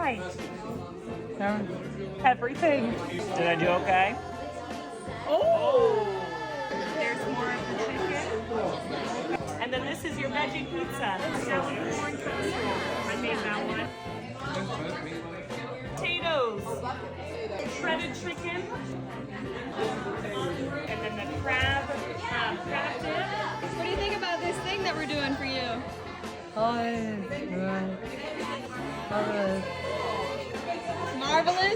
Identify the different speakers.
Speaker 1: try everything. Did I do okay? Oh! There's more of the chicken. And then this is your veggie pizza. Salad corn casserole. I made that one. Potatoes. Shredded chicken. And then the crab dip.
Speaker 2: What do you think about this thing that we're doing for you? Marvelous.